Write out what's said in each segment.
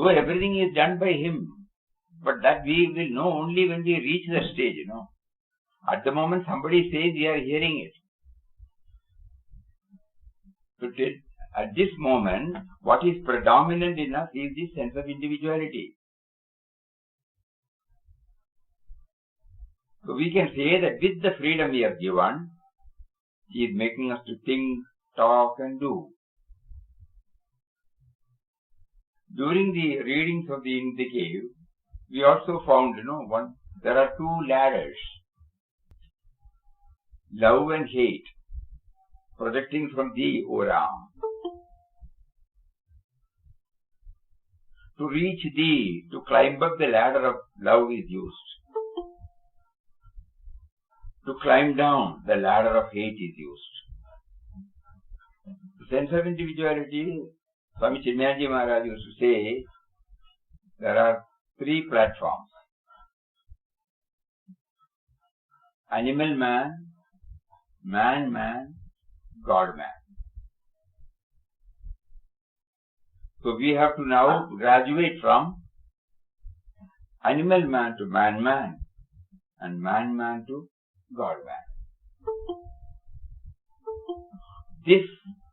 Though everything is done by Him, but that we will know only when we reach that stage, At the moment somebody says, we are hearing it. So at this moment, what is predominant in us is this sense of individuality. So we can say that with the freedom we are given, He is making us to think, talk and do. During the readings of In the Cave, we also found, there are two ladders, love and hate, projecting from Thee, O Ram. To reach Thee, to climb up the ladder of love is used. To climb down, the ladder of hate is used. The sense of individuality, Swami Chinmayaji Maharaj used to say, there are three platforms. Animal man, man, God man. So we have to now graduate from animal man to man, and man to God man. This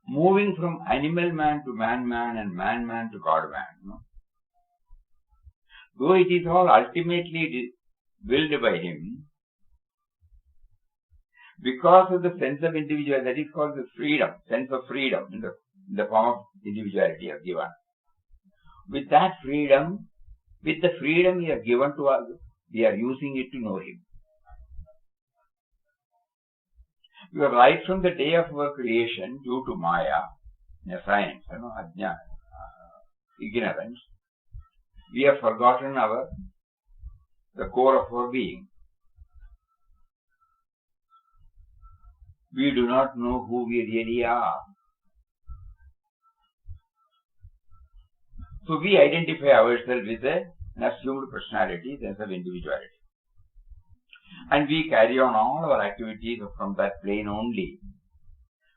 moving from animal man to man and man to God man, though it is all ultimately willed by Him, because of the sense of individuality, that is called the freedom, sense of freedom in the form of individuality are given. With that freedom, with the freedom He has given to us, we are using it to know Him. Because right from the day of our creation, due to Maya, science, ajna, ignorance, we have forgotten the core of our being. We do not know who we really are. So we identify ourselves with an assumed personality, sense of individuality. And we carry on all our activities from that plane only.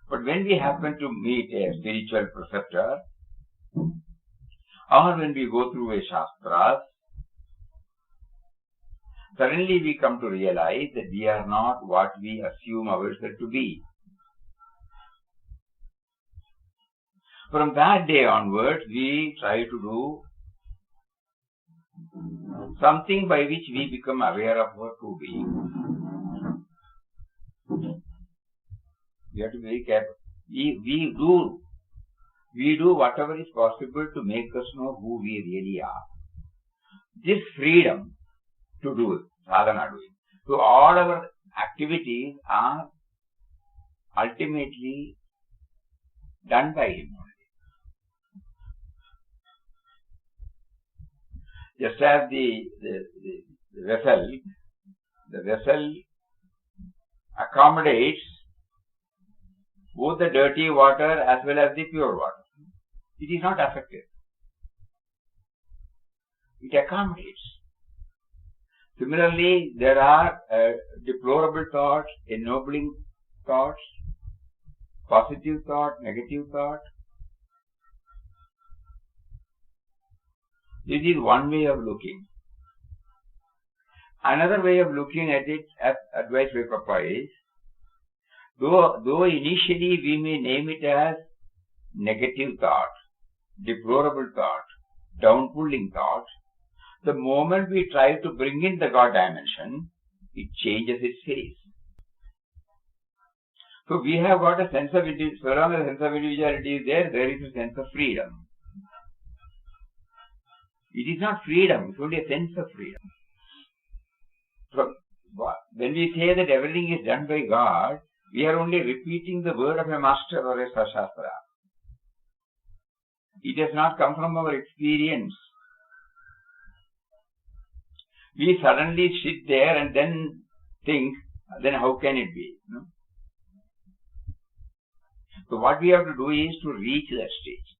But when we happen to meet a spiritual preceptor, or when we go through a Shastras, suddenly we come to realize that we are not what we assume ourselves to be. From that day onwards, we try to do something by which we become aware of our true being. We have to be very careful. We do whatever is possible to make us know who we really are. This freedom to do it, sadhana doing. So all our activities are ultimately done by Him only. Just as the vessel accommodates both the dirty water as well as the pure water. It is not affected. It accommodates. Similarly, there are deplorable thoughts, ennobling thoughts, positive thought, negative thought. This is one way of looking. Another way of looking at it, as advised by Papa, is, though initially we may name it as negative thought, deplorable thought, down-pulling thought, the moment we try to bring in the God dimension, it changes its face. So we have got a sense of individuality. So long as a sense of individuality is there, there is a sense of freedom. It is not freedom, it's only a sense of freedom. So when we say that everything is done by God, we are only repeating the word of a master or a shastra. It has not come from our experience. We suddenly sit there and then think, then how can it be? No? So what we have to do is to reach that stage.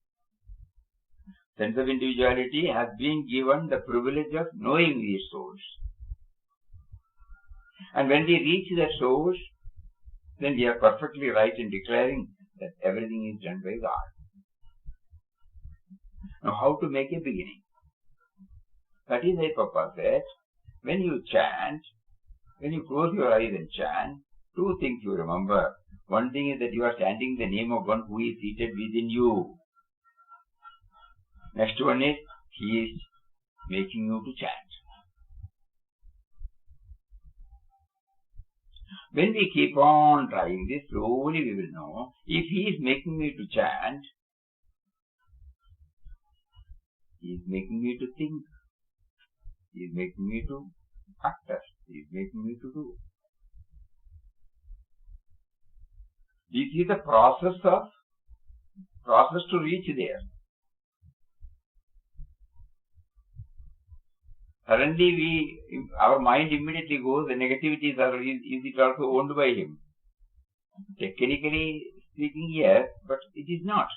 Sense of individuality has been given the privilege of knowing these souls. And when we reach that source, then we are perfectly right in declaring that everything is done by God. Now, how to make a beginning? That is why Papa said, when you chant, when you close your eyes and chant, two things you remember. One thing is that you are chanting the name of one who is seated within you. Next one is, he is making you to chant. When we keep on trying this, slowly we will know, if he is making me to chant, he is making me to think, he is making me to practice, he is making me to do. This is the process to reach there. Suddenly our mind immediately goes, the negativities are, is it also owned by him? Technically speaking, yes, but it is not.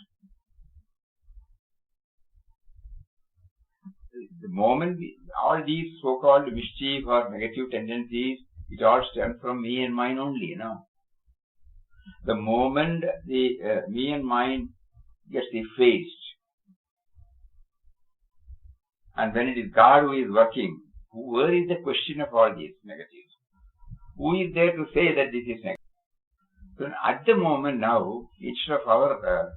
The moment all these so-called mischief or negative tendencies, it all stems from me and mine only, you know. The moment the me and mine gets effaced, and when it is God who is working, where is the question of all these negatives? Who is there to say that this is negative? So at the moment now, instead of our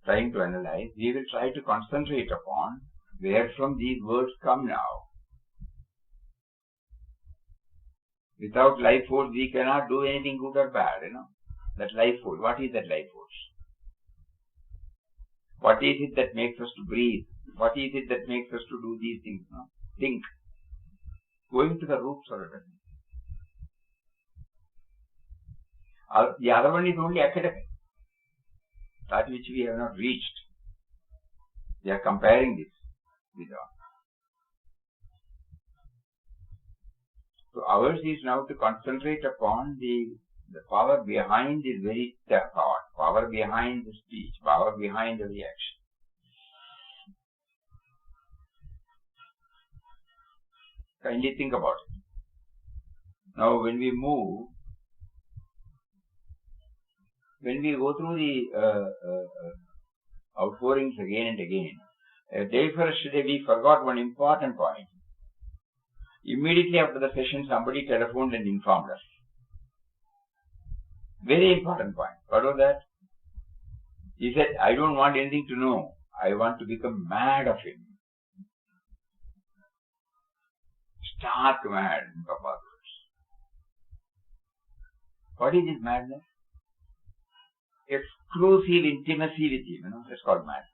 trying to analyze, we will try to concentrate upon where from these words come now. Without life force, we cannot do anything good or bad, you know. That life force, what is that life force? What is it that makes us to breathe? What is it that makes us to do these things? No? Think. Going to the roots of it. The other one is only academic. That which we have not reached. We are comparing this with all. So ours is now to concentrate upon the power behind this very thought, power behind the speech, power behind the reaction. Kindly think about it. Now when we move, when we go through the outpourings again and again, day first day we forgot one important point. Immediately after the session, somebody telephoned and informed us. Very important point. What was that? He said, I don't want anything to know. I want to become mad of him. Stark mad in Papa's words. What is this madness? Exclusive intimacy with him, you know, that's called madness.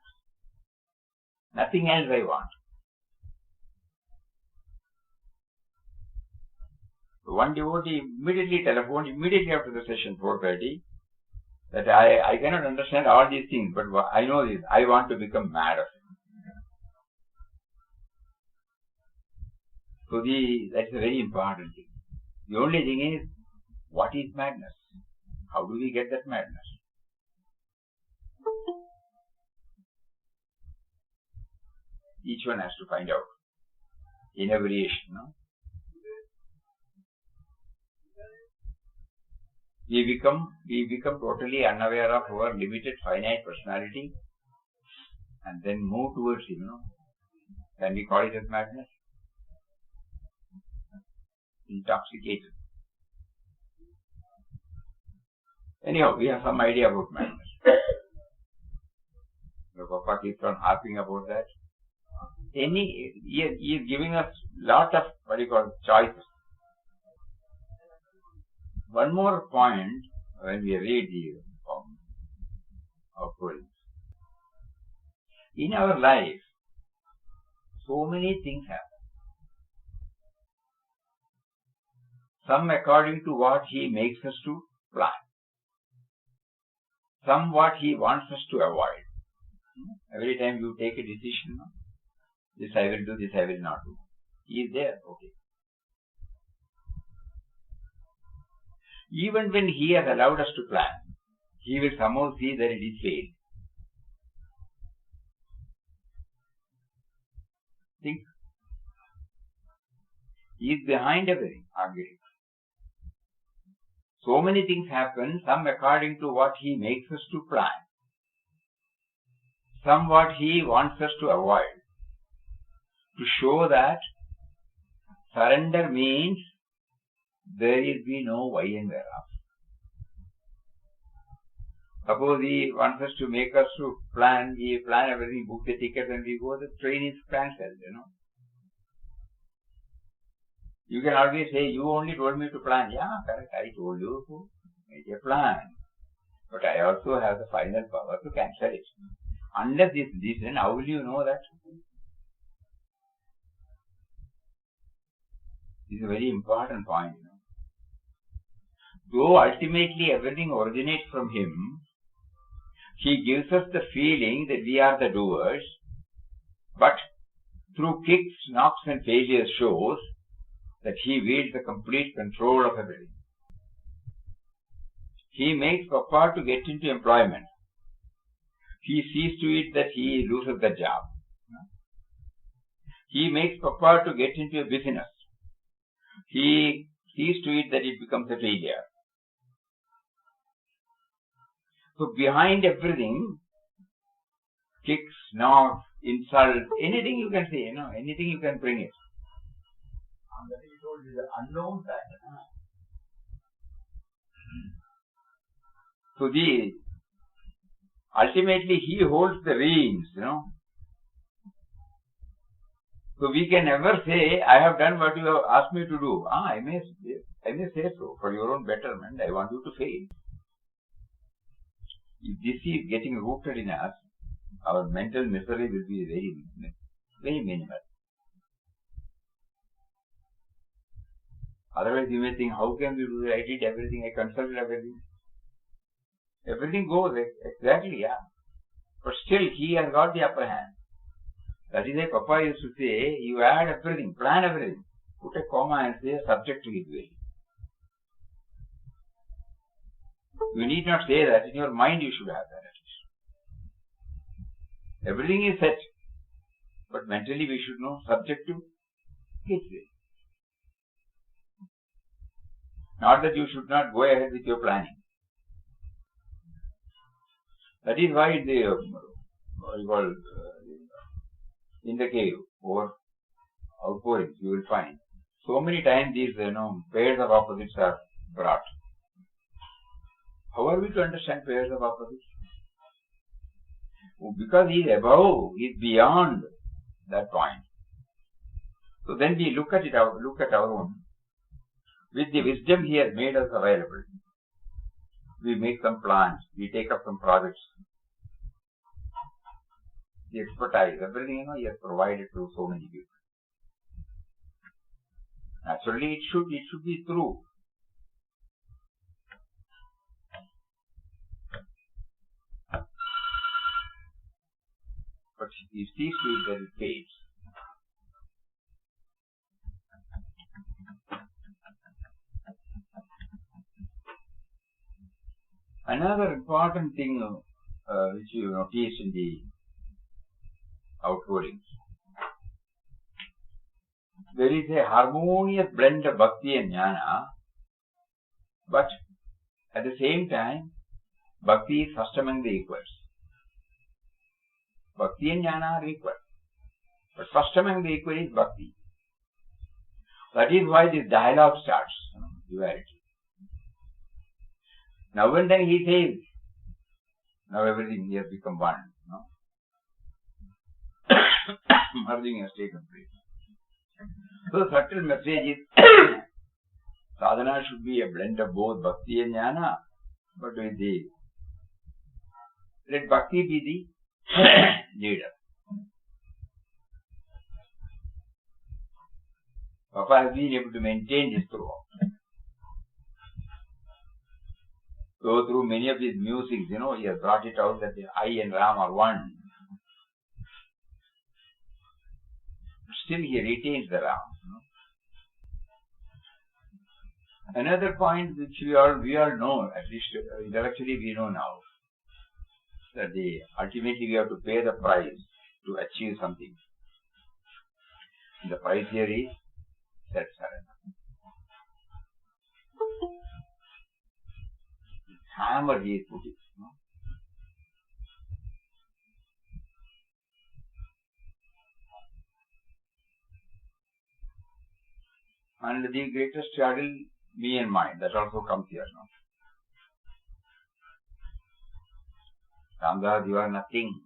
Nothing else I want. So one devotee immediately telephoned, immediately after the session, 4:30, that I cannot understand all these things, but I know this, I want to become mad of him. So that's a very important thing. The only thing is, what is madness? How do we get that madness? Each one has to find out in a variation, no? We become totally unaware of our limited finite personality and then move towards him, no? Can we call it as madness? Intoxicated. Anyhow, we have some idea about madness. The Papa keeps on harping about that. He is giving us lot of, choices. One more point when we read the outpourings. In our life, so many things happen. Some according to what he makes us to plan. Some what he wants us to avoid. Every time you take a decision, this I will do, this I will not do. He is there, okay. Even when he has allowed us to plan, he will somehow see that it is failed. Think. He is behind everything, arguing. So many things happen, some according to what he makes us to plan. Some what he wants us to avoid. to show that surrender means there will be no why and whereof. Suppose he wants us to make us to plan, we plan everything, book the tickets and we go, the train is cancelled, You can always say, you only told me to plan. Yeah, correct, I told you to make a plan. But I also have the final power to cancel it. Unless this then how will you know that? This is a very important point. Though ultimately everything originates from him, he gives us the feeling that we are the doers, but through kicks, knocks and failures shows that he wields the complete control of everything. He makes Papa to get into employment. He sees to it that he loses the job. He makes Papa to get into a business. He sees to it that it becomes a failure. So behind everything, kicks, knocks, insults, anything you can say, anything you can bring it. And that is told is the unknown factor. So ultimately he holds the reins, So we can never say, I have done what you have asked me to do. I may say so. For your own betterment, I want you to fail. If this is getting rooted in us, our mental misery will be very, very minimal. Otherwise you may think, how can we do it? I did everything, I consulted everything. Everything goes exactly, yeah. But still he has got the upper hand. That is why Papa used to say, you add everything, plan everything. Put a comma and say, subject to his will. You need not say that. In your mind you should have that at least. Everything is set. But mentally we should know, subject to his will. Not that you should not go ahead with your planning. That is why in the cave or outpourings you will find so many times these pairs of opposites are brought. How are we to understand pairs of opposites? Because he is above, he is beyond that point. So then we look at our own. With the wisdom he has made us available, we make some plans, we take up some projects. The expertise, everything he has provided to so many people. Naturally, it should be true. But he sees to it that it fades. Another important thing which you notice in the outpourings, there is a harmonious blend of bhakti and jnana, but at the same time, bhakti is first among the equals. Bhakti and jnana are equal, but first among the equal is bhakti. That is why this dialogue starts, duality. Now and then he says, now everything has become one. Merging has taken place. So subtle message is, sadhana should be a blend of both bhakti and jnana, but with let bhakti be the leader. Papa has been able to maintain this throughout. So through many of his musings, he has brought it out that I and Ram are one. Still he retains the Ram. Another point which we all know, at least intellectually we know now, that ultimately we have to pay the price to achieve something. And the price here is self-surrender. Hammer he is putting. And the greatest shadow, me and mine, that also comes here now. Ramdas, you are nothing.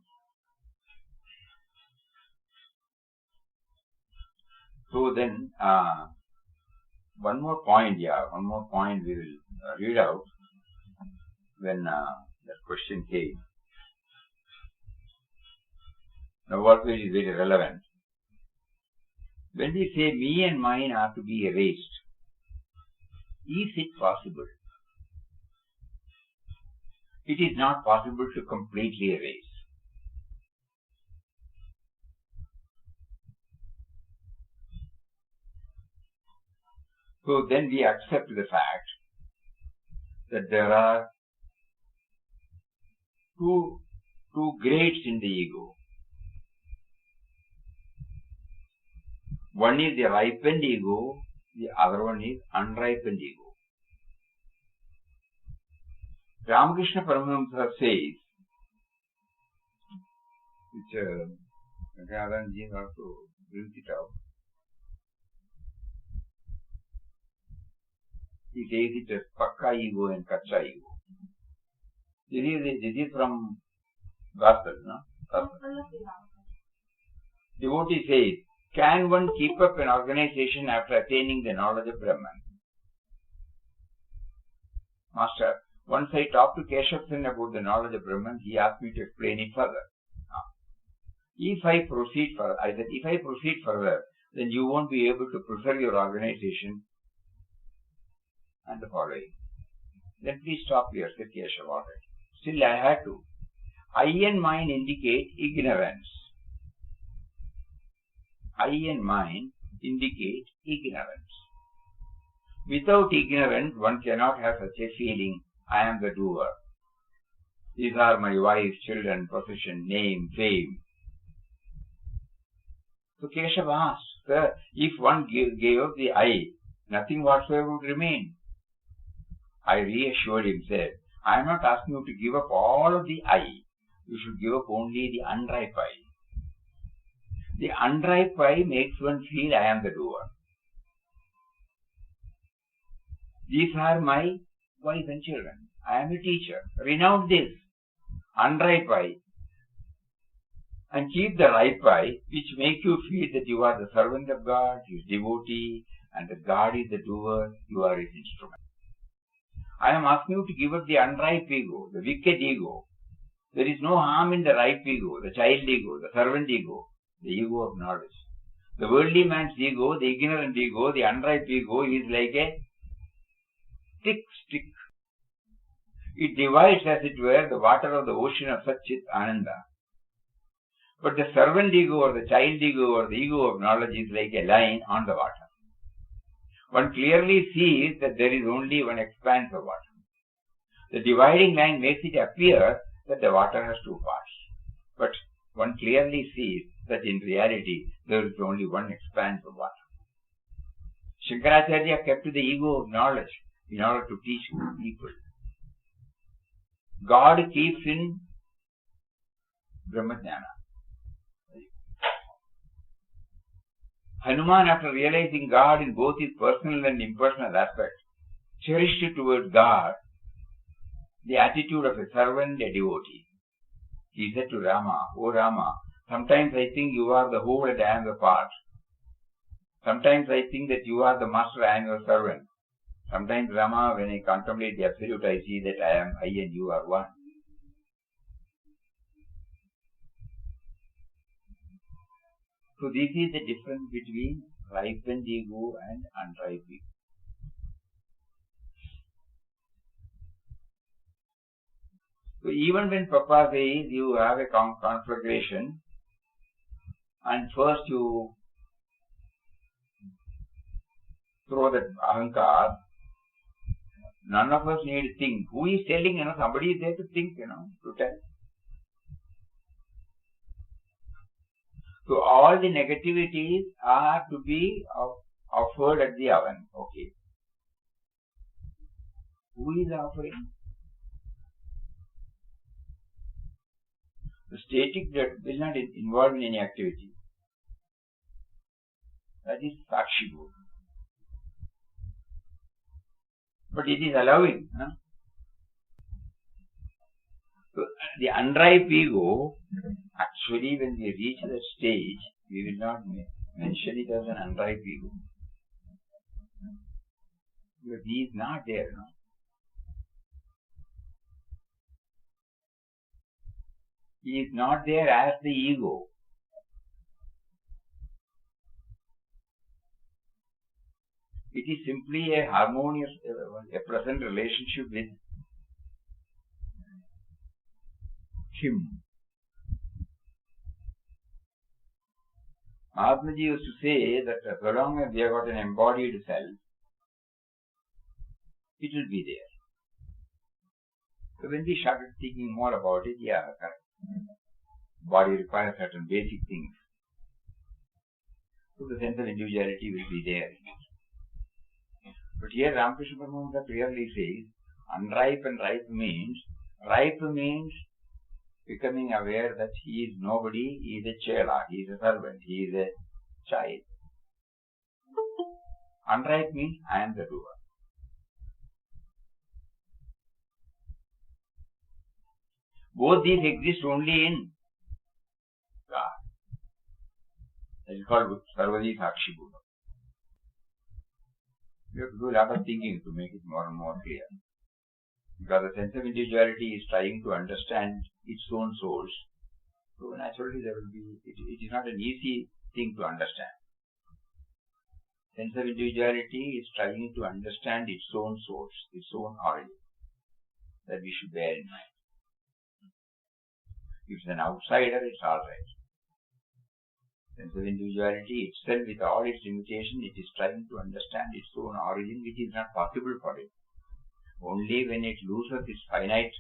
So then, one more point we will read out when that question came. Now what is very relevant. When we say me and mine are to be erased, is it possible? It is not possible to completely erase. So then we accept the fact that there are two grades in the ego. One is the ripened ego, the other one is unripened ego. Ramakrishna Paramahamsa says, which Gadharanji also brings it out. He says it as Pakka ego and Kacha ego. This is from Gospel, no? Devotee says, can one keep up an organization after attaining the knowledge of Brahman? Master, once I talked to Keshav Sen about the knowledge of Brahman, he asked me to explain it further. If I proceed further, then you won't be able to preserve your organization and the following. Then please stop here, said Keshav already. Still I had to. I and mine indicate ignorance. I and mine indicate ignorance. Without ignorance, one cannot have such a feeling, I am the doer. These are my wife, children, possession, name, fame. So Keshav asked, sir, if one gave up the I, nothing whatsoever would remain. I reassured him, said, I am not asking you to give up all of the I. You should give up only the unripe I. The unripe I makes one feel I am the doer. These are my wife and children. I am a teacher. Renounce this unripe I and keep the ripe I, which make you feel that you are the servant of God, His devotee, and that God is the doer, you are His instrument. I am asking you to give up the unripe ego, the wicked ego. There is no harm in the ripe ego, the child ego, the servant ego, the ego of knowledge. The worldly man's ego, the ignorant ego, the unripe ego is like a thick stick. It divides, as it were, the water of the ocean of Satchit Ananda. But the servant ego or the child ego or the ego of knowledge is like a line on the water. One clearly sees that there is only one expanse of water. The dividing line makes it appear that the water has two parts. But one clearly sees that in reality there is only one expanse of water. Shankaracharya kept to the ego of knowledge in order to teach people. God keeps in Brahmajnana. Hanuman, after realizing God in both his personal and impersonal aspects, cherished towards God the attitude of a servant, a devotee. He said to Rama, O Rama, sometimes I think you are the whole and I am the part. Sometimes I think that you are the master, I am your servant. Sometimes, Rama, when I contemplate the Absolute, I see that I and you are one. So this is the difference between ripened ego and unripe ego. So even when Papa says you have a conflagration and first you throw that ahankar, none of us need to think. Who is telling? Somebody is there to think, to tell. So all the negativities are to be offered at the oven. Okay. Who is offering? The static that will not involve in any activity. That is Sakshi Bhut. but it is allowing. Huh? So the unripe ego, actually when we reach that stage, we will not mention it as an unripe ego. Because he is not there. No? He is not there as the ego. It is simply a harmonious, a present relationship with him. Mahatmaji used to say that so long as we have got an embodied self, it will be there. So when we started thinking more about it, yeah, correct. Body requires certain basic things. So the sense of individuality will be there. But here Ramakrishna Paramahamsa clearly says, unripe and ripe means becoming aware that he is nobody, he is a chela, he is a servant, he is a child. Unripe means I am the doer. Both these exist only in God. That is called Sarvadi Sakshi Buddha. We have to do a lot of thinking to make it more and more clear. Because the sense of individuality is trying to understand its own source. So naturally there will be, it is not an easy thing to understand. Sense of individuality is trying to understand its own source, its own origin. That we should bear in mind. If it's an outsider, it's alright. Sense of individuality itself, with all its limitation, it is trying to understand its own origin, which is not possible for it. Only when it loses its finite,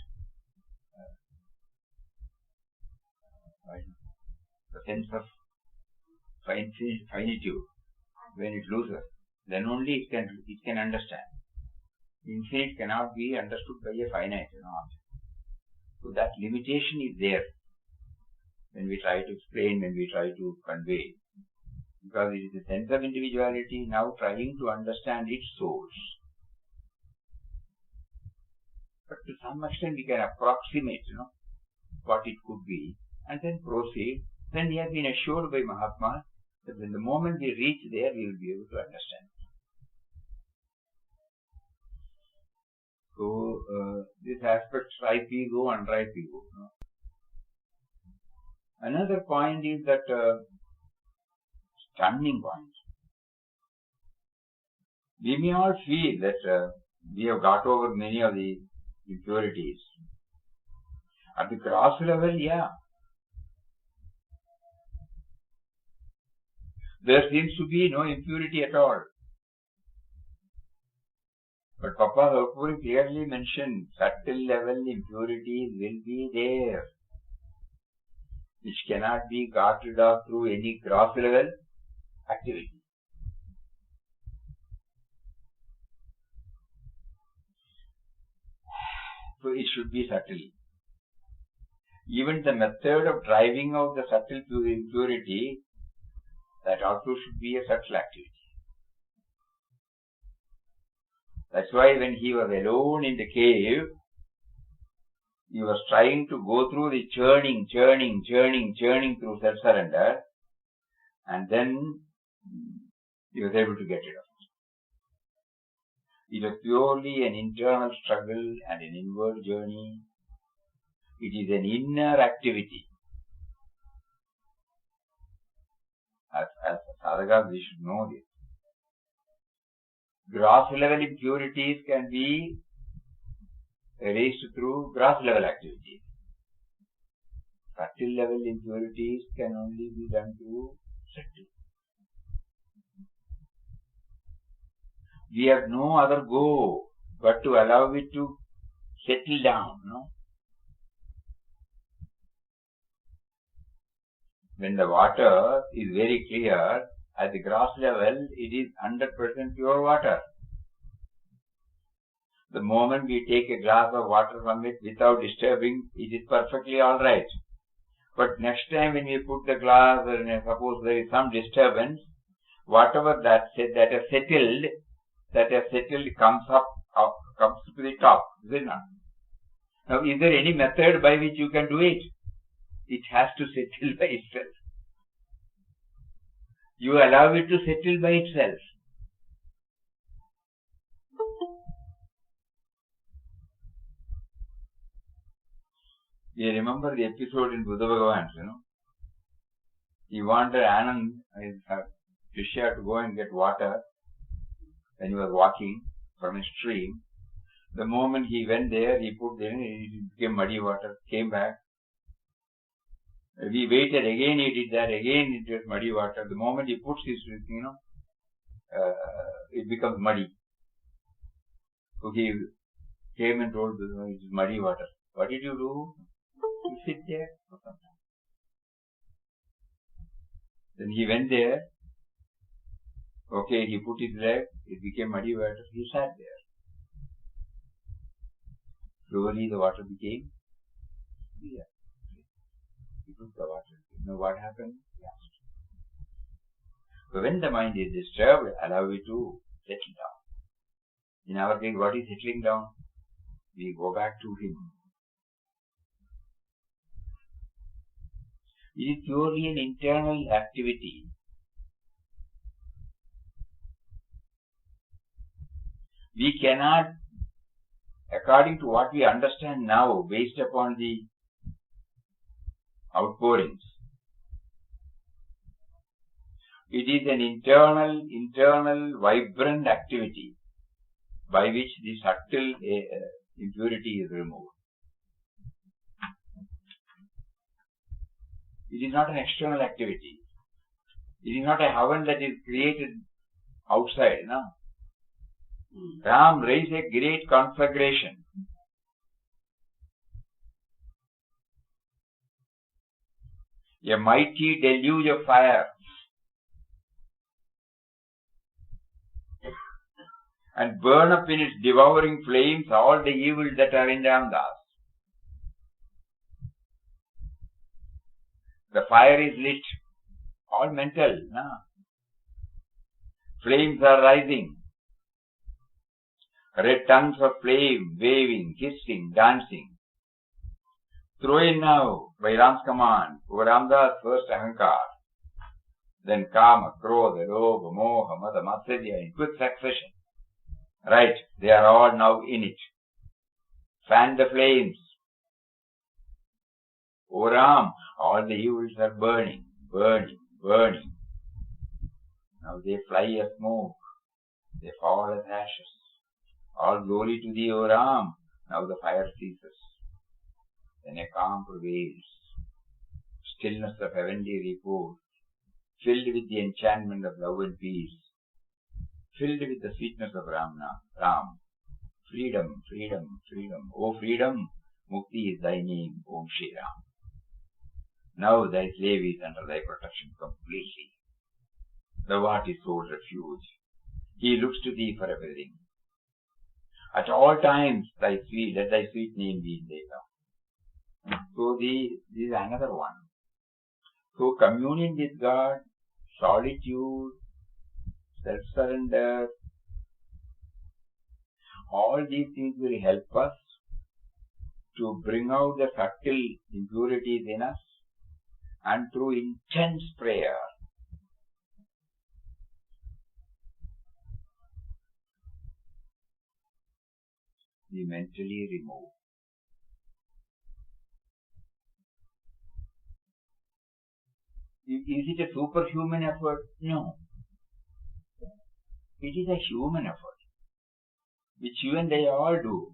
the sense of finitude, when it loses, then only it can understand. Infinite cannot be understood by a finite. So that limitation is there when we try to explain, when we try to convey. Because it is the sense of individuality now trying to understand its source. But to some extent we can approximate, what it could be, and then proceed. Then we have been assured by Mahatma that when the moment we reach there, we will be able to understand. So, this aspect, ripe ego, unripe ego. Another point is that stunning point. We may all feel that we have got over many of the impurities. At the gross level, yeah. There seems to be no impurity at all. But Papa Harpuri clearly mentioned subtle level impurities will be there, which cannot be got rid of through any gross level activity. So it should be subtle. Even the method of driving out the subtle impurity, that also should be a subtle activity. That's why when he was alone in the cave, he was trying to go through the churning through self-surrender, and then he was able to get rid of it. It was purely an internal struggle and an inward journey. It is an inner activity. As sadhakas, we should know this. Gross level impurities can be erased through gross level activities. Subtle level impurities can only be done through subtle. We have no other go but to allow it to settle down, When the water is very clear, at the gross level, it is 100% pure water. The moment we take a glass of water from it without disturbing, it is perfectly alright. But next time when we put the glass, suppose there is some disturbance, whatever that has settled comes up comes to the top, is it not? Now, is there any method by which you can do it? It has to settle by itself. You allow it to settle by itself. You remember the episode in Buddha Bhagavan, He wanted Anand, his Shishya, to go and get water when he was walking from a stream. The moment he went there, he put there, it became muddy water, came back. We waited, again he did that, again it was muddy water. The moment he puts his, it becomes muddy. So he came and told Buddha, it is muddy water. What did you do? You sit there for some time. Then he went there. Okay, he put his leg, it became muddy water. He sat there. Slowly the water became clear. He took the water. You know what happened? He asked. So when the mind is disturbed, allow it to settle down. In our case, what is settling down? We go back to him. It is purely an internal activity. We cannot, according to what we understand now, based upon the outpourings, it is an internal, vibrant activity by which the subtle impurity is removed. It is not an external activity. It is not a heaven that is created outside, no. Ram raised a great conflagration. A mighty deluge of fire. And burn up in its devouring flames all the evils that are in Ramdas. The fire is lit, all mental. No? Flames are rising. Red tongues of flame, waving, kissing, dancing. Throw in now, by Ram's command, over Ramdas' first Ahankar. Then Kama, Krodha, Lobha, Moha, Mada, Matsarya in quick succession. Right, they are all now in it. Fan the flames. O Ram, all the evils are burning, burning, burning. Now they fly as smoke. They fall as ashes. All glory to thee, O Ram. Now the fire ceases. Then a calm prevails. Stillness of heavenly repose. Filled with the enchantment of love and peace. Filled with the sweetness of Ram. Freedom, freedom, freedom. O freedom, Mukti is thy name, Om Shri Ram. Now thy slave is under thy protection completely. Thou art his sole refuge. He looks to thee for everything. At all times, let thy sweet name be in thy tongue. So this is another one. So communion with God, solitude, self-surrender, all these things will help us to bring out the subtle impurities in us, and through intense prayer, we mentally remove. Is it a superhuman effort? No. It is a human effort, which you and I all do.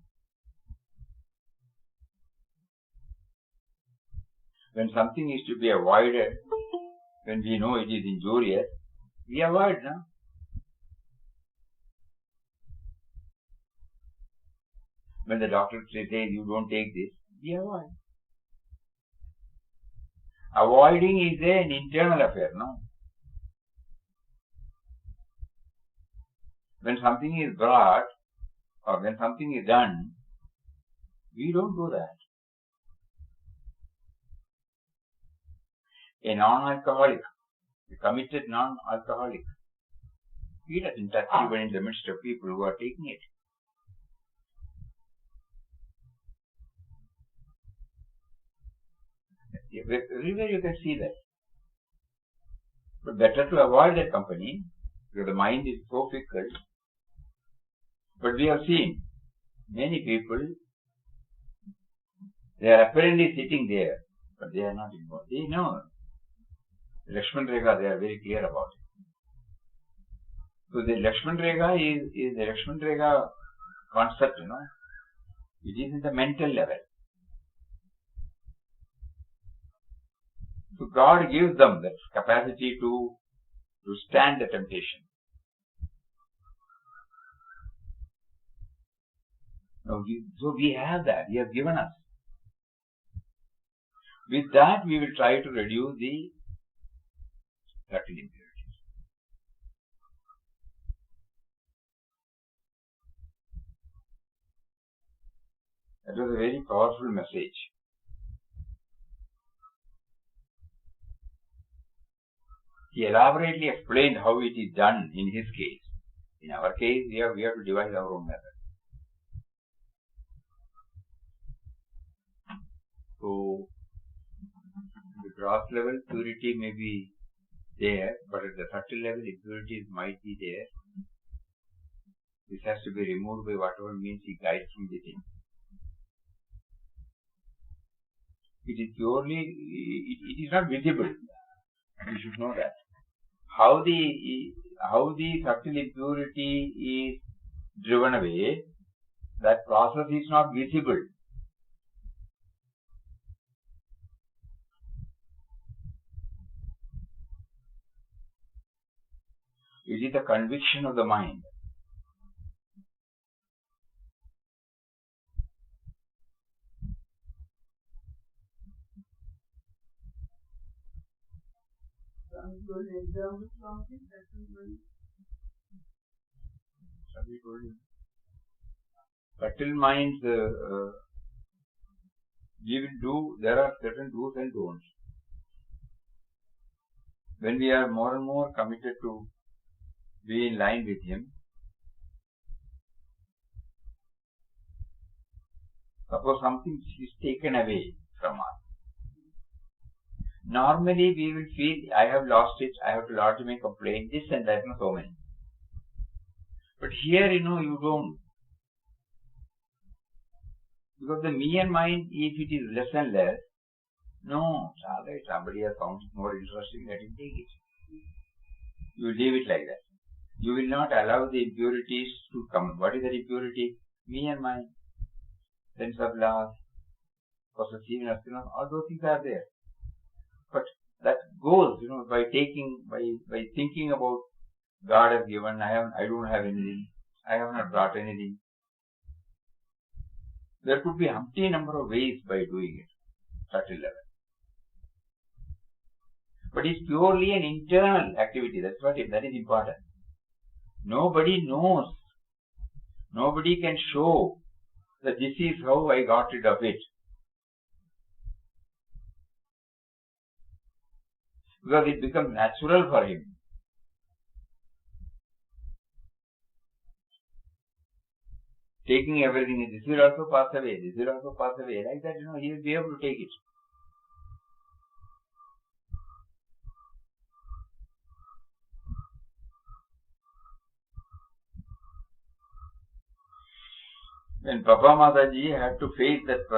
When something is to be avoided, when we know it is injurious, we avoid, no? When the doctor says you don't take this, we avoid. Avoiding is an internal affair, no? When something is brought or when something is done, we don't do that. A non-alcoholic, a committed non-alcoholic, he doesn't touch even in the midst of people who are taking it. Everywhere you can see that. But better to avoid that company, because the mind is so fickle. But we have seen many people, they are apparently sitting there, but they are not involved. They know. Lakshman Rekha, they are very clear about it. So the Lakshman Rekha is the Lakshman Rekha concept, It is in the mental level. So God gives them that capacity to stand the temptation. Now, so we have that. He has given us. With that, we will try to reduce the subtle impurities. That was a very powerful message. He elaborately explained how it is done in his case. In our case, we have to devise our own method. So, the gross level purity may be there, but at the subtle level impurities might be there. This has to be removed by whatever means he guides from within. It is purely, it is not visible. You should know that. How the subtle impurity is driven away, that process is not visible. It is the conviction of the mind. Subtle minds, we will do, there are certain do's and don'ts. When we are more and more committed to be in line with him, suppose something is taken away from us. Normally we will feel, I have lost it, I have to lodge my complaint, this and that, so many. But here, you don't. Because the me and mind, if it is less and less, no, somebody has found it more interesting, let him take it. You leave it like that. You will not allow the impurities to come. What is the impurity? Me and mind, sense of loss, possessiveness, all those things are there. But that goes, by thinking about God has given, I don't have anything, I have not brought anything. There could be umpty number of ways by doing it, subtle level. But it's purely an internal activity. That is important. Nobody knows. Nobody can show that this is how I got rid of it. Because it becomes natural for him. Taking everything, this will also pass away, this will also pass away. Like that, he will be able to take it. When Papa Mataji had to face that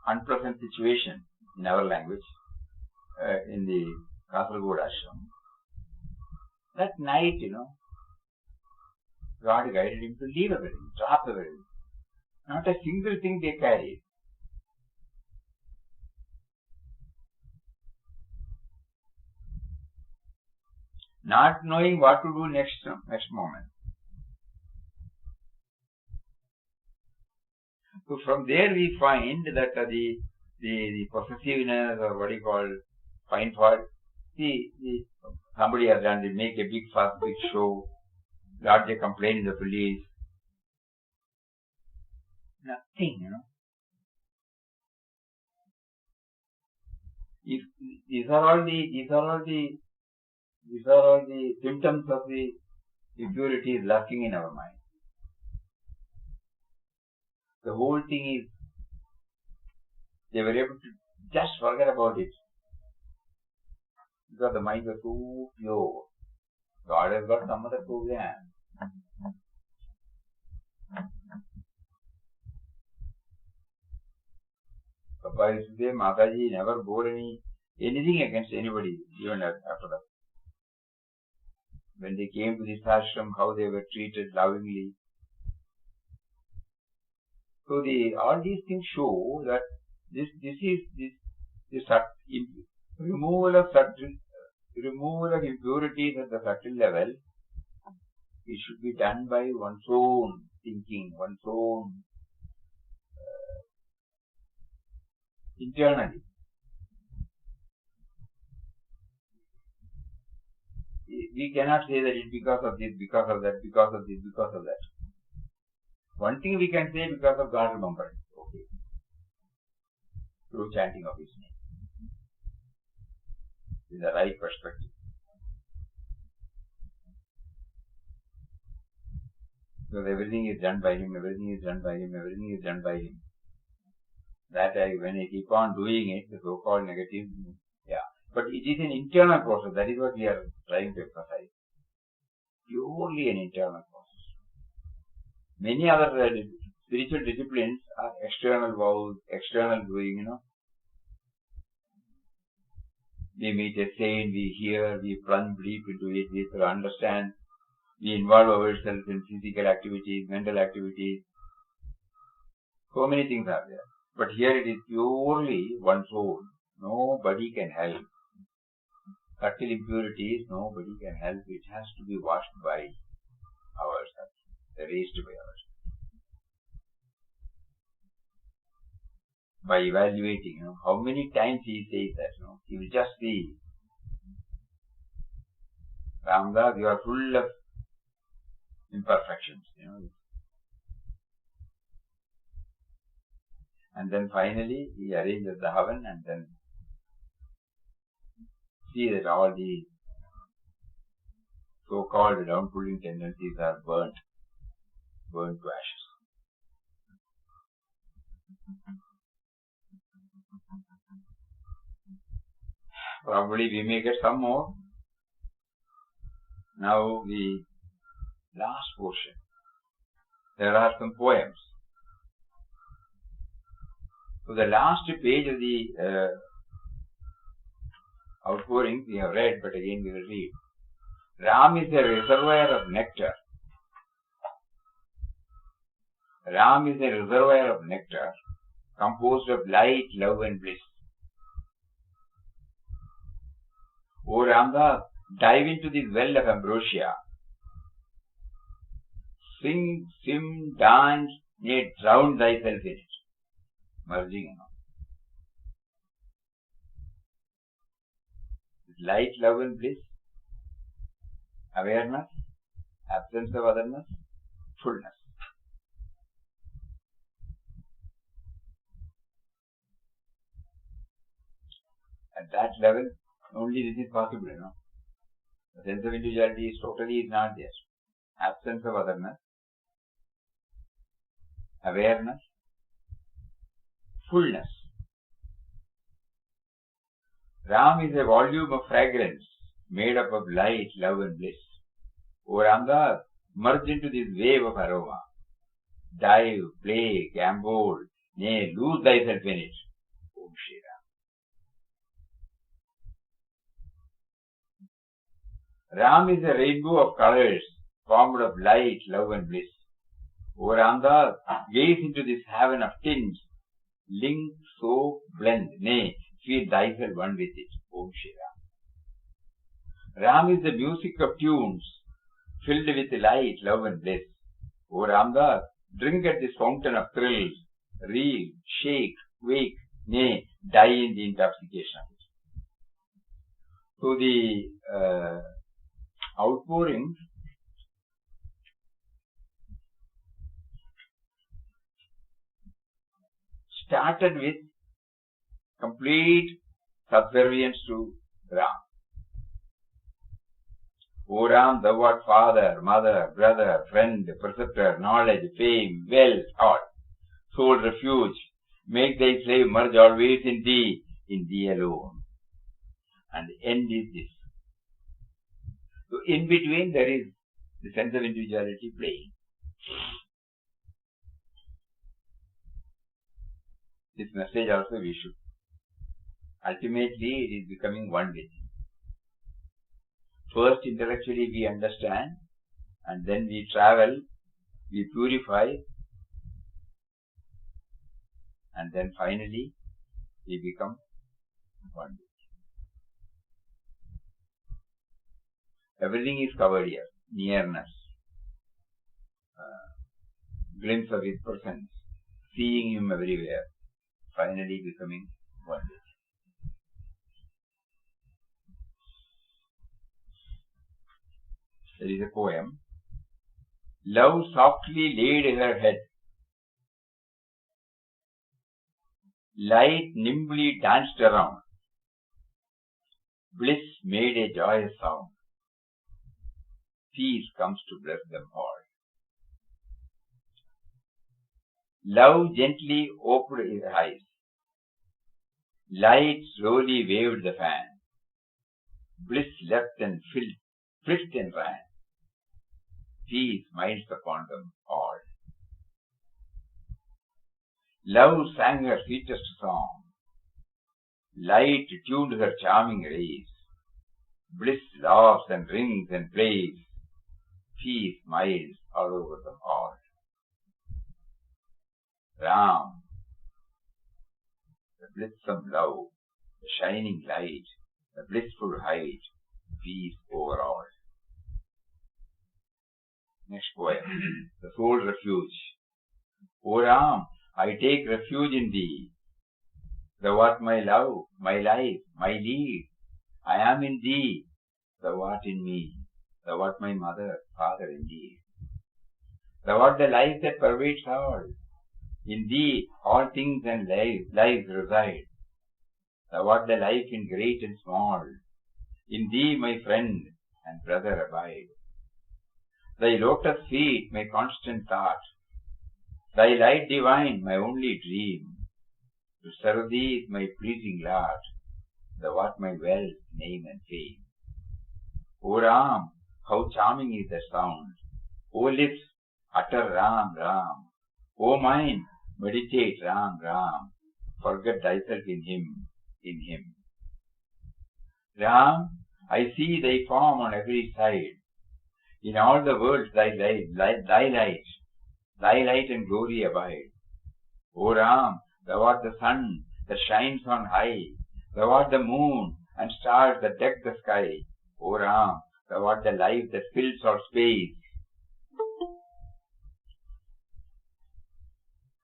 unpleasant situation in our language, in the Kasaragod ashram, that night, God guided him to leave everything, drop everything. Not a single thing they carried. Not knowing what to do next moment. So from there we find that the possessiveness, or what you call fine fault, somebody has done, they make a big fuss, big show, lodge a complaint in the police. Nothing, If these are all the symptoms of the impurities lurking in our mind. The whole thing is, they were able to just forget about it. Because the mind was so pure. God has got some other program. Papa used to say, Mataji never bore anything against anybody, even after that. When they came to this ashram, how they were treated lovingly. So all these things show that this removal of impurities at the subtle level, it should be done by one's own thinking, one's own internally. We cannot say that it's because of this, because of that, because of this, because of that. One thing we can say, because of God remembrance. Okay. Through chanting of His name. With the right perspective. Because everything is done by Him, everything is done by Him, everything is done by Him. That when I keep on doing it, the so-called negative, yeah. But it is an internal process. That is what we are trying to emphasize. Purely an internal process. Many other spiritual disciplines are external vows, external doing, We meet a saint, we hear, we plunge deep into it, we understand, we involve ourselves in physical activities, mental activities. So many things are there. But here it is purely one's own. Nobody can help. Subtle impurities, nobody can help. It has to be washed by ourselves, erased by ourselves. By evaluating, how many times he says that, he will just see. Ramdas, you are full of imperfections, And then finally, he arranges the Havan and then see that all the so-called down-pulling tendencies are burnt to ashes. Probably we may get some more. Now the last portion. There are some poems. So the last page of the outpouring we have read, but again we will read. Ram is a reservoir of nectar. Ram is a reservoir of nectar composed of light, love and bliss. O Ramdas, dive into this well of ambrosia. Sing, swim, dance, yet drown thyself in it. Merging, Light, love and bliss, awareness, absence of otherness, fullness. At that level, only this is possible, The sense of individuality is totally not there. Absence of otherness, awareness, fullness. Ram is a volume of fragrance made up of light, love and bliss. O Ramdas, merge into this wave of aroma. Dive, play, gambol, nay, lose thyself in it. Om Shri Ram. Ram is a rainbow of colors formed of light, love and bliss. O Ramdas, gaze into this heaven of tints. Link, soap, blend, nay, feel thyself one with it. Om Shri Ram. Ram is the music of tunes filled with light, love and bliss. O Ramdas, drink at this fountain of thrills. Reel, shake, wake, nay, die in the intoxication of it. So the outpouring started with complete subservience to Ram. O Ram, thou art father, mother, brother, friend, preceptor, knowledge, fame, wealth, all. Sole refuge. Make thy slave merge always in thee. in thee alone. And the end is this. So in between there is the sense of individuality playing. This message also we should. Ultimately it is becoming one with him. First intellectually we understand, and then we travel, we purify, and then finally we become one with him. Everything is covered here. Nearness, glimpse of his presence, seeing him everywhere, finally becoming one with him. There is a poem. Love softly laid her head. Light nimbly danced around. Bliss made a joyous sound. Peace comes to bless them all. Love gently opened his eyes. Light slowly waved the fan. Bliss left and flicked and ran. Peace smiles upon them all. Love sang her sweetest song. Light tuned her charming rays. Bliss laughs and rings and plays. Peace smiles all over them all. Ram, the blissome love, the shining light, the blissful height, peace over all. Next poem, the soul refuge. O Ram, I take refuge in thee. Thou art my love, my life, my lead. I am in thee, thou art in me. Thou art my mother, father indeed. Thou art the life that pervades all. In thee all things and lives reside. Thou art the life in great and small. In thee my friend and brother abide. Thy lotus feet my constant thought. Thy light divine my only dream. To serve thee is my pleasing lot. Thou art my wealth, name and fame. O Ram, how charming is the sound. O lips, utter Ram, Ram. O mind, meditate Ram, Ram. Forget thyself in him, in him. Ram, I see thy form on every side. In all the worlds thy light and glory abide. O Ram, thou art the sun that shines on high. Thou art the moon and stars that deck the sky. O Ram, thou art the life that fills all space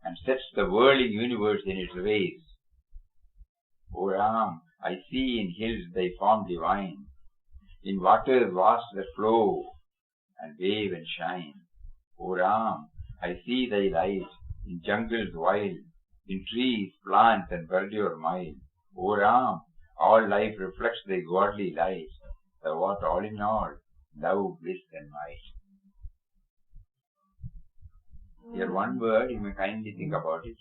and sets the whirling universe in its race. O Ram, I see in hills thy form divine, in waters vast that flow and wave and shine. O Ram, I see thy light in jungles wild, in trees, plants and verdure mild. O Ram, all life reflects thy godly light. Thou art all in all, love, bliss and might. Here one word, you may kindly think about it.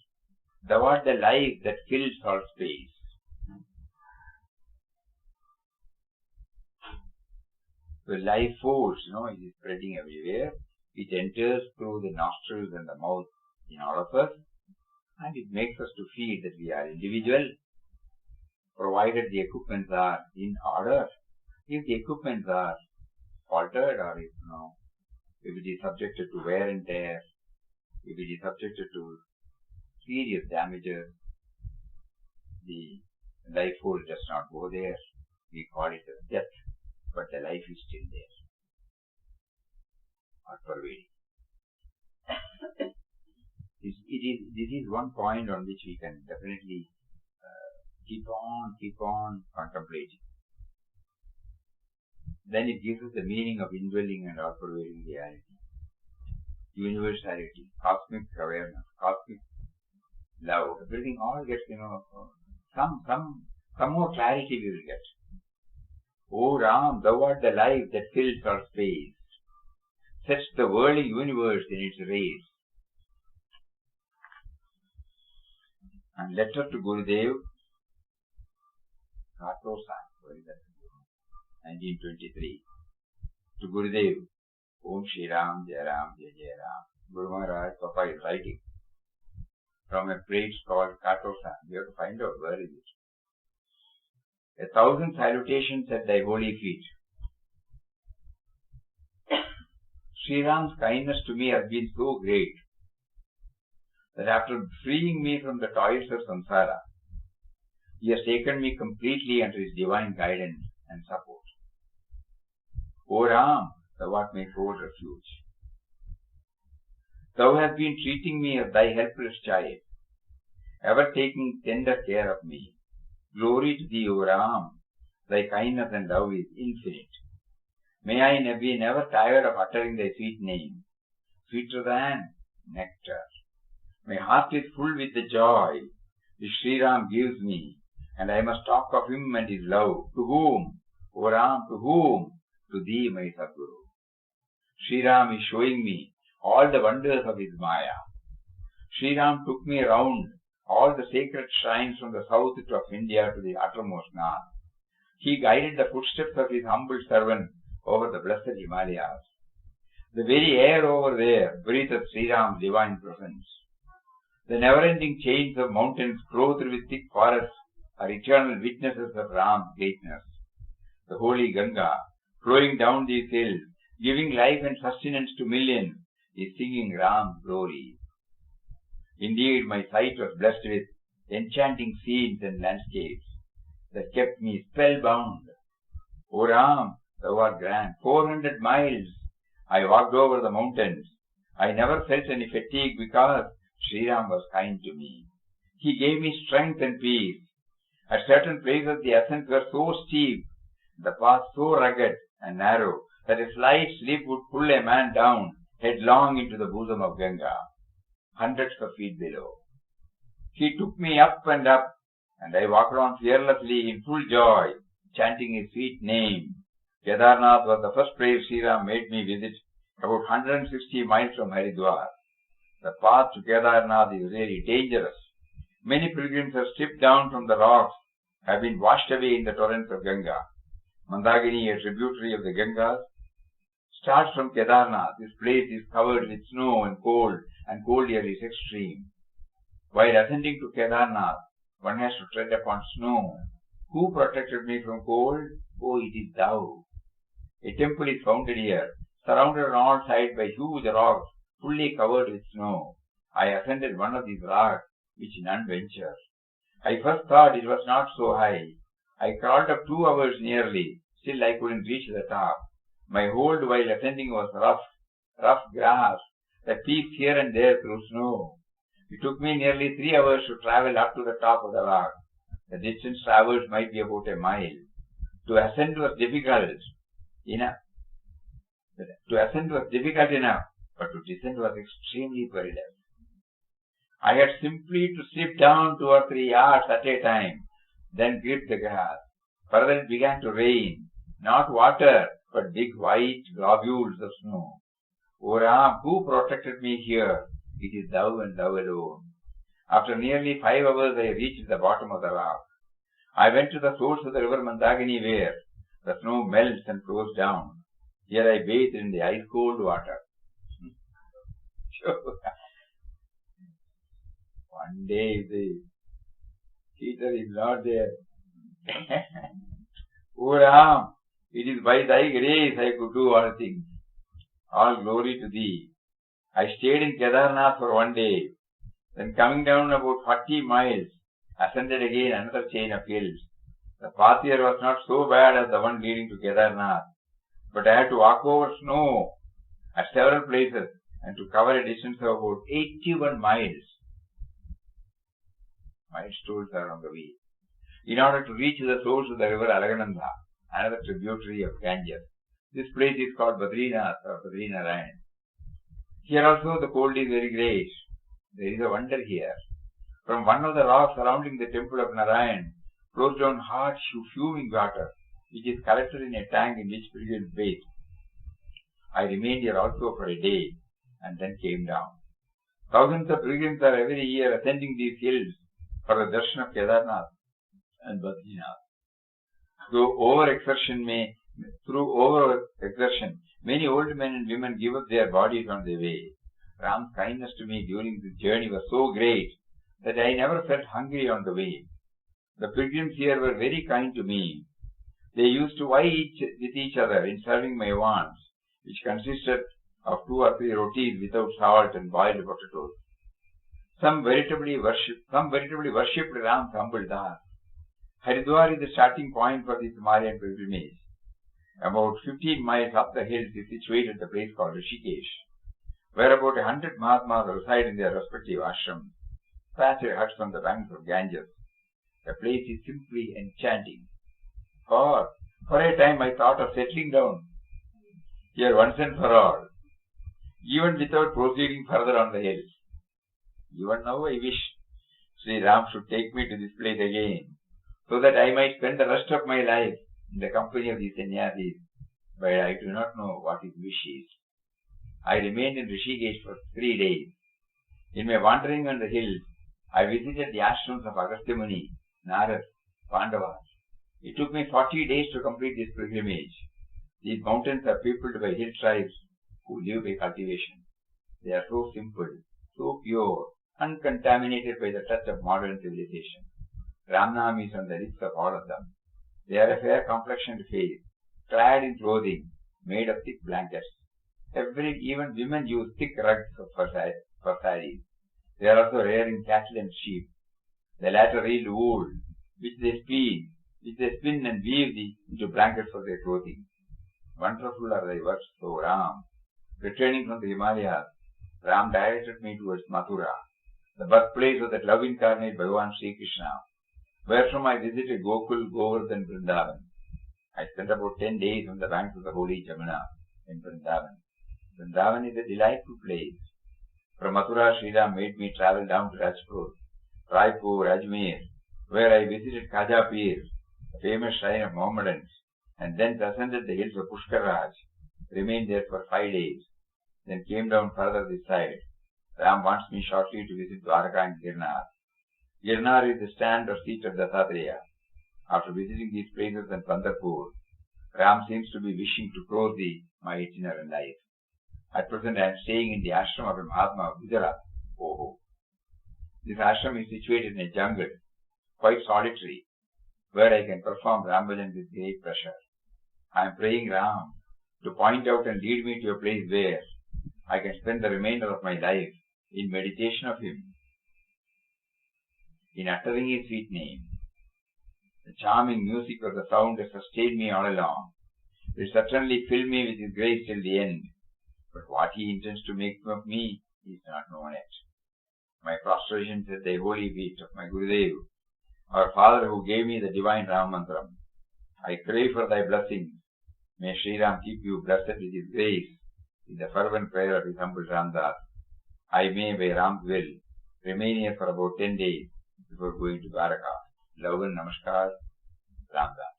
Thou art the life that fills all space. The life force, it is spreading everywhere. It enters through the nostrils and the mouth in all of us, and it makes us to feel that we are individual, provided the equipments are in order. If the equipments are altered, or if it is subjected to wear and tear, if it is subjected to serious damages, the life force does not go there. We call it as death, but the life is still there, or pervading. This is one point on which we can definitely keep on contemplating. Then it gives us the meaning of indwelling and all-pervading reality, universality, cosmic awareness, cosmic love. Everything all gets, some more clarity we will get. O Ram, thou art the life that fills our space, sets the whirling universe in its race. And letter to Gurudev, Katosan, 1923, to Gurudev, Om Shri Ram, Jai Ram, Jai Jai Ram. Guru Maharaj, Papa is writing from a place called Katosan. We have to find out where is it. 1,000 salutations at thy holy feet. Sri Ram's kindness to me has been so great that after freeing me from the toils of samsara, he has taken me completely under his divine guidance and support. O Ram, thou art my sole refuge. Thou hast been treating me as thy helpless child, ever taking tender care of me. Glory to thee, O Ram, thy kindness and love is infinite. May I be never tired of uttering thy sweet name, sweeter than nectar. My heart is full with the joy which Sri Ram gives me, and I must talk of him and his love. To whom, O Ram, to whom? To thee, my Sadguru. Sri Ram is showing me all the wonders of his Maya. Sri Ram took me around all the sacred shrines from the south of India to the uttermost north. He guided the footsteps of his humble servant over the blessed Himalayas. The very air over there breatheth Sri Ram's divine presence. The never-ending chains of mountains clothed with thick forests are eternal witnesses of Ram's greatness. The holy Ganga, flowing down these hills, giving life and sustenance to millions, is singing Ram's glory. Indeed, my sight was blessed with enchanting scenes and landscapes that kept me spellbound. O Ram, thou art grand. 400 miles I walked over the mountains. I never felt any fatigue because Sri Ram was kind to me. He gave me strength and peace. At certain places the ascents were so steep, the path so rugged and narrow, that a slight slip would pull a man down headlong into the bosom of Ganga, hundreds of feet below. He took me up, and I walked on fearlessly in full joy, chanting his sweet name. Kedarnath was the first place Sri Ram made me visit, about 160 miles from Haridwar. The path to Kedarnath is really dangerous. Many pilgrims have slipped down from the rocks, have been washed away in the torrents of Ganga. Mandakini, a tributary of the Gangas, starts from Kedarnath. This place is covered with snow and cold here is extreme. While ascending to Kedarnath, one has to tread upon snow. Who protected me from cold? Oh, it is thou. A temple is founded here, surrounded on all sides by huge rocks, fully covered with snow. I ascended one of these rocks, which none venture. I first thought it was not so high. I crawled up 2 hours nearly, still I couldn't reach the top. My hold while ascending was rough grass that peeped here and there through snow. It took me nearly 3 hours to travel up to the top of the rock. The distance traversed might be about a mile. To ascend was difficult enough, but to descend was extremely perilous. I had simply to slip down 2 or 3 yards at a time, then grip the grass. Further it began to rain, not water, but big white globules of snow. O Ram, who protected me here? It is thou and thou alone. After nearly 5 hours I reached the bottom of the rock. I went to the source of the river Mandakini where the snow melts and flows down. Here I bathed in the ice-cold water. One day the heater is not there. O Ram, it is by thy grace I could do all things. All glory to thee. I stayed in Kedarnath for 1 day. Then coming down about 40 miles, ascended again another chain of hills. The path here was not so bad as the one leading to Kedarnath, but I had to walk over snow at several places and to cover a distance of about 81 miles. Milestones are on the way. In order to reach the source of the river Alagananda, another tributary of Ganges. This place is called Badrinath or Badrinarayan. Here also the cold is very great. There is a wonder here. From one of the rocks surrounding the temple of Narayan flows down hot, fuming water, which is collected in a tank in which pilgrims bathe. I remained here also for a day and then came down. Thousands of pilgrims are every year ascending these hills for the darshan of Kedarnath and Badrinath. through over-exertion, many old men and women give up their bodies on the way. Ram's kindness to me during this journey was so great that I never felt hungry on the way. The pilgrims here were very kind to me. They used to vie with each other in serving my wants, which consisted of 2 or 3 rotis without salt and boiled potatoes. Some veritably worshipped Ram's humble Das. Haridwar is the starting point for this Himalayan pilgrimage. About 15 miles up the hills is situated the place called Rishikesh, where about 100 Mahatmas reside in their respective ashrams, thatched huts on the banks of Ganges. The place is simply enchanting. For a time I thought of settling down here once and for all, even without proceeding further on the hills. Even now I wish Sri Ram should take me to this place again, so that I might spend the rest of my life in the company of these sannyasis, but I do not know what his wish is. I remained in Rishikesh for 3 days. In my wandering on the hills, I visited the ashrams of Agastya Muni, Narad, Pandavas. It took me 40 days to complete this pilgrimage. These mountains are peopled by hill tribes who live by cultivation. They are so simple, so pure, uncontaminated by the touch of modern civilization. Ramnam is on the lips of all of them. They are a fair complexioned face, clad in clothing made of thick blankets. Even women use thick rugs for saris. They are also rearing cattle and sheep. The latter yield wool, which they spin and weave into blankets for their clothing. Wonderful are thy works, O Ram. Returning from the Himalayas, Ram directed me towards Mathura, the birthplace of that love incarnate Bhagavan Sri Krishna, wherefrom I visited Gokul, Govardhan, Vrindavan. I spent about 10 days on the banks of the holy Jamuna in Vrindavan. Vrindavan is a delightful place. From Mathura, Sri Ram made me travel down to Rajpur, Raipur, Ajmer, where I visited Khaja Pir, the famous shrine of Mohammedans, and then ascended the hills of Pushkar Raj, remained there for 5 days, then came down further this side. Ram wants me shortly to visit Dwarka and Girnar. Girnar is the stand or seat of Dattatreya. After visiting these places and Pandharpur, Ram seems to be wishing to close my itinerant life. At present I am staying in the ashram of a Mahatma of Gujarat. This ashram is situated in a jungle, quite solitary, where I can perform Ram Bhajan with great pleasure. I am praying Ram to point out and lead me to a place where I can spend the remainder of my life in meditation of him, in uttering his sweet name. The charming music of the sound has sustained me all along. It will certainly fill me with his grace till the end, but what he intends to make of me is not known yet. My prostrations at the holy feet of my Gurudev, our Father who gave me the divine Ram Mantram. I crave for thy blessings. May Sri Ram keep you blessed with his grace, in the fervent prayer of his humble Ramdas. I may, by Ram's will, remain here for about 10 days before going to Dwarka. Love and Namaskar, Ramdas.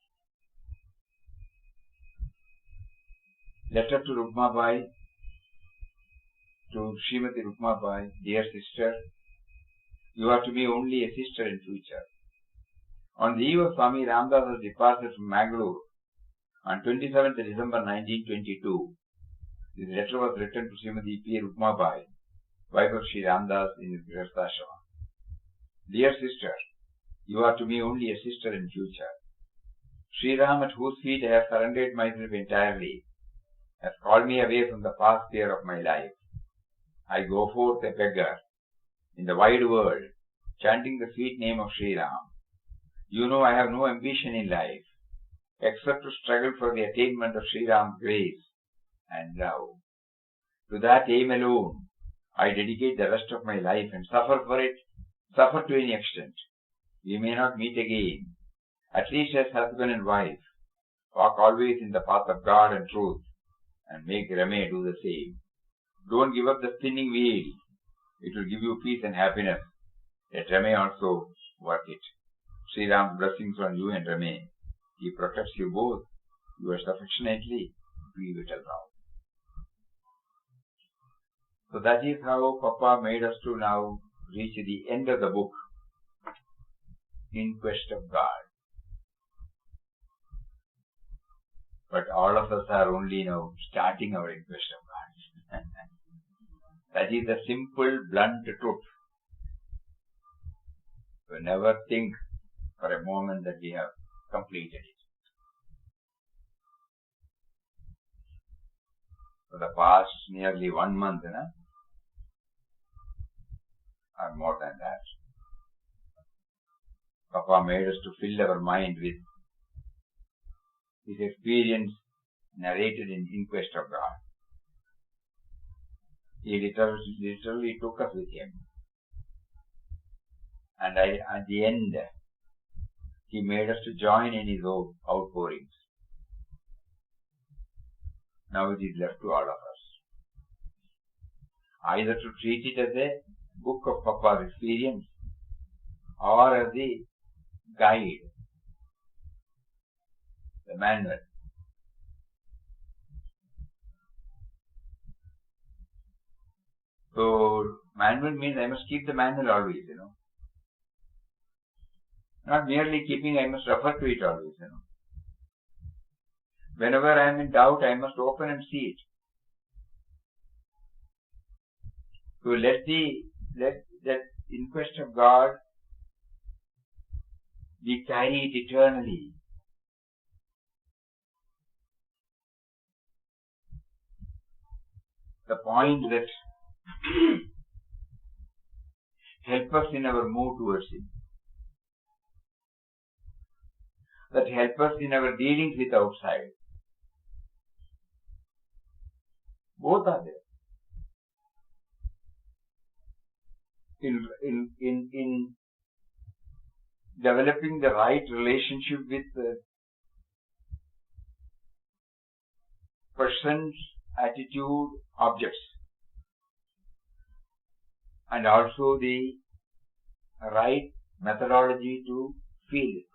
Letter to Rukmabai, to Srimati Rukmabai, dear sister, you are to me only a sister in future. On the eve of Swami Ramdas's departure from Mangalore, on 27th December 1922, this letter was written to Srimati P. Rukmabai, wife of Sri Ramdas in his Grihasthashrama. Dear sister, you are to me only a sister in future. Sri Ram, at whose feet I have surrendered myself entirely, has called me away from the past fear of my life. I go forth a beggar in the wide world, chanting the sweet name of Sri Ram. You know I have no ambition in life, except to struggle for the attainment of Sri Ram's grace and love. To that aim alone, I dedicate the rest of my life and suffer for it, suffer to any extent. We may not meet again, at least as husband and wife. Walk always in the path of God and truth, and make Rame do the same. Don't give up the spinning wheel. It will give you peace and happiness. Let Rame also work it. Sri Ram's blessings on you and Rame. He protects you both. Yours affectionately, B. Vittal Rao. So that is how Papa made us to now reach the end of the book, In Quest of God. But all of us are only now starting our inquest of God. That is the simple, blunt truth. So never think for a moment that we have completed it. For the past nearly 1 month, or more than that, Papa made us to fill our mind with his experience narrated in Inquest of God. He literally took us with him. And at the end, he made us to join in his outpourings. Now it is left to all of us. Either to treat it as a book of Papa's experience or as the guide, the manual. So, manual means I must keep the manual always, Not merely keeping, I must refer to it always, Whenever I am in doubt, I must open and see it. So let that inquest of God be carried eternally. The point that help us in our move towards Him, that help us in our dealings with outside. Both are there. In developing the right relationship with persons, attitude, objects, and also the right methodology to feel it.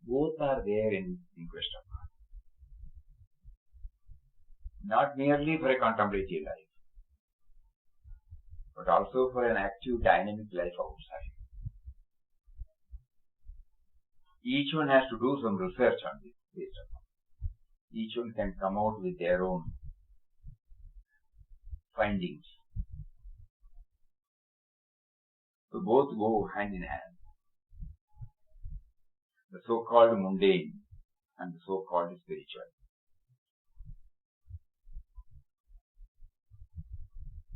Both are there in Inquest of God. Not merely for a contemplative life, but also for an active, dynamic life outside. Each one has to do some research on this based upon. Each one can come out with their own findings. So both go hand in hand. The so-called mundane and the so-called spiritual.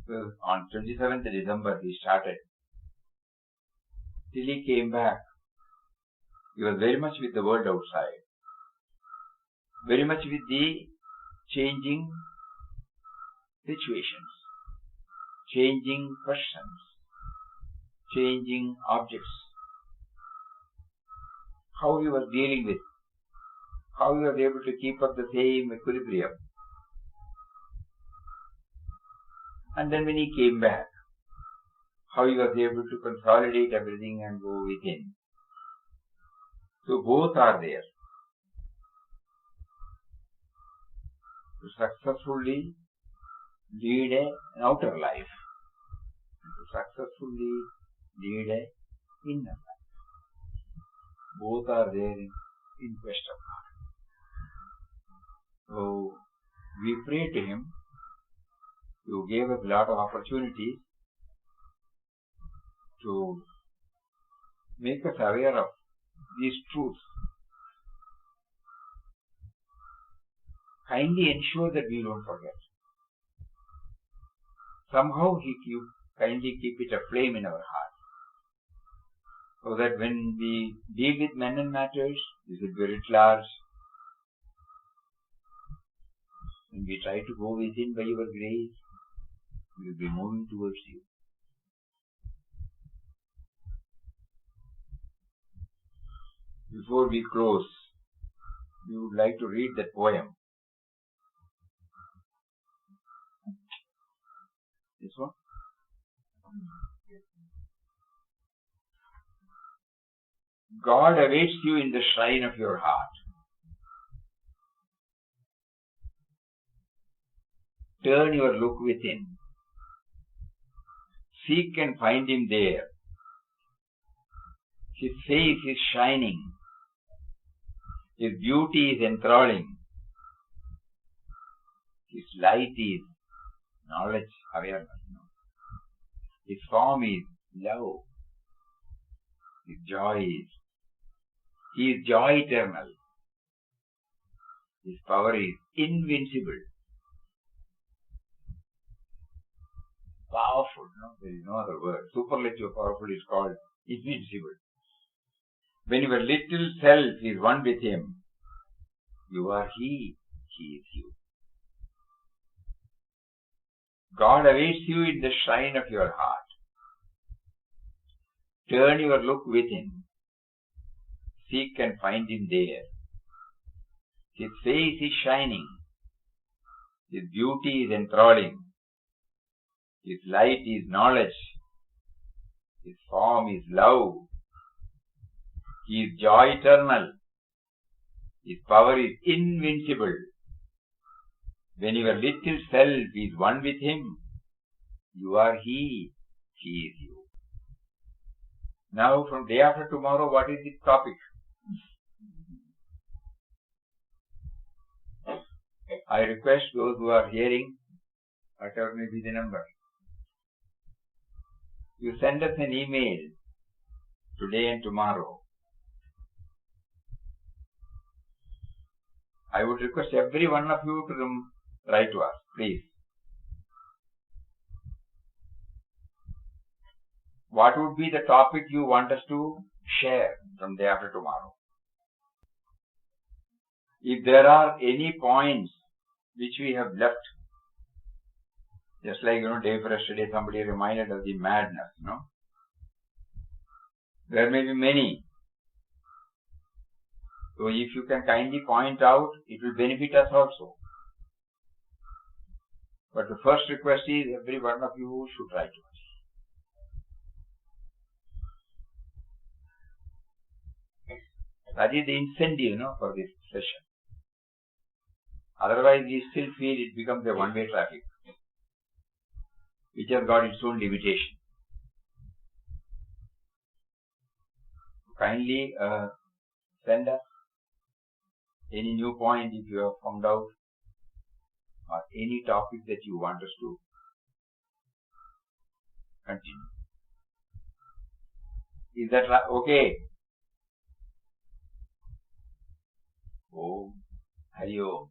So on 27th December he started. Till he came back, he was very much with the world outside. Very much with the changing situations, changing persons, changing objects. How he was dealing with, how he was able to keep up the same equilibrium. And then when he came back, how he was able to consolidate everything and go within. So both are there. To successfully lead an outer life and to successfully lead an inner life. Both are there in quest of God. So we pray to Him. You gave us a lot of opportunities to make us aware of these truths. Kindly ensure that we don't forget. Somehow kindly keep it aflame in our heart, so that when we deal with men and matters, this will be writ large. When we try to go within by your grace, we will be moving towards you. Before we close, we would like to read that poem. This one? God awaits you in the shrine of your heart. Turn your look within. Seek and find Him there. His face is shining. His beauty is enthralling. His light is knowledge, awareness. His form is love. His joy is. He is joy eternal. His power is invincible. Powerful. There is no other word. Superlative powerful is called invincible. When your little self is one with Him, you are He. He is you. God awaits you in the shrine of your heart. Turn your look within. Seek and find Him there. His face is shining. His beauty is enthralling. His light is knowledge. His form is love. He is joy eternal. His power is invincible. When your little self is one with Him, you are He. He is you. Now, from day after tomorrow, what is the topic? I request those who are hearing, whatever may be the number, you send us an email today and tomorrow. I would request every one of you to write to us, please. What would be the topic you want us to share from day after tomorrow? If there are any points which we have left, just like, day for yesterday somebody reminded of the madness, There may be many. So if you can kindly point out, it will benefit us also. But the first request is every one of you should write to us. That is the incentive, for this session. Otherwise, we still feel it becomes a one-way traffic, which has got its own limitation. Kindly send us any new point if you have found out, or any topic that you want us to continue. Is that okay? Om Hari Om.